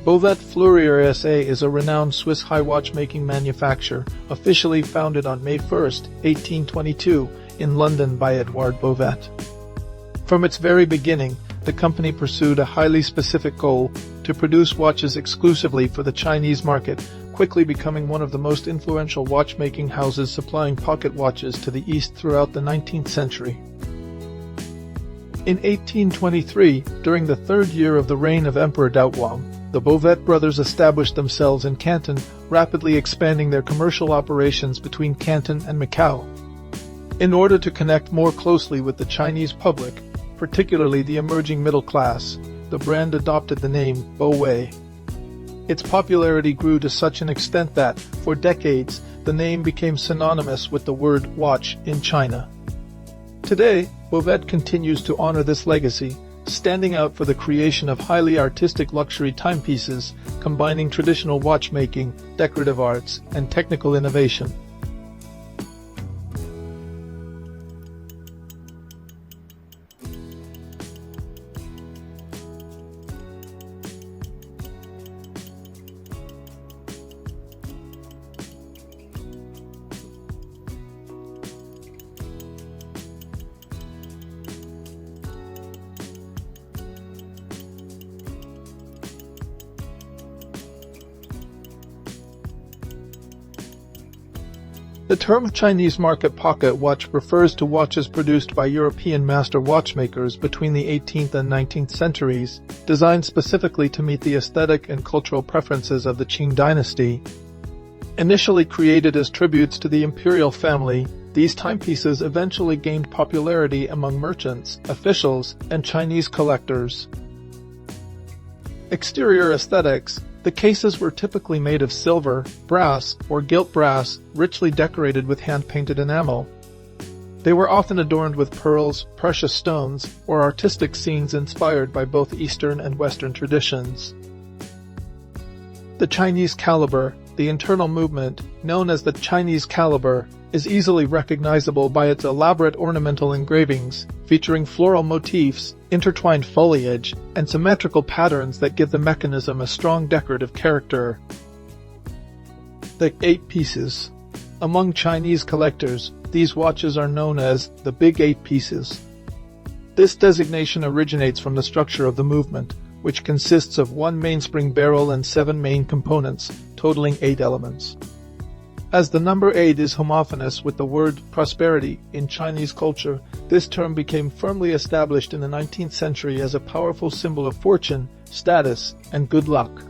Bovet Fleurier SA is a renowned Swiss high watchmaking manufacturer, officially founded on May 1, 1822, in London by Édouard Bovet. From its very beginning, the company pursued a highly specific goal: to produce watches exclusively for the Chinese market, quickly becoming one of the most influential watchmaking houses supplying pocket watches to the East throughout the 19th century. In 1823, during the third year of the reign of Emperor Daoguang, the Bovet brothers established themselves in Canton, rapidly expanding their commercial operations between Canton and Macau. In order to connect more closely with the Chinese public, particularly the emerging middle class, the brand adopted the name Bovet. Its popularity grew to such an extent that, for decades, the name became synonymous with the word watch in China. Today, Bovet continues to honor this legacy, standing out for the creation of highly artistic luxury timepieces, combining traditional watchmaking, decorative arts, and technical innovation. The term Chinese market pocket watch refers to watches produced by European master watchmakers between the 18th and 19th centuries, designed specifically to meet the aesthetic and cultural preferences of the Qing Dynasty. Initially created as tributes to the imperial family, these timepieces eventually gained popularity among merchants, officials, and Chinese collectors. Exterior aesthetics: the cases were typically made of silver, brass, or gilt brass, richly decorated with hand-painted enamel. They were often adorned with pearls, precious stones, or artistic scenes inspired by both Eastern and Western traditions. The Chinese caliber: the internal movement, known as the Chinese caliber, is easily recognizable by its elaborate ornamental engravings, featuring floral motifs, intertwined foliage, and symmetrical patterns that give the mechanism a strong decorative character. The 8 pieces. Among Chinese collectors, these watches are known as the Big 8 pieces. This designation originates from the structure of the movement, which consists of 1 mainspring barrel and 7 main components, totaling 8 elements. As the number 8 is homophonous with the word prosperity in Chinese culture, this term became firmly established in the 19th century as a powerful symbol of fortune, status, and good luck.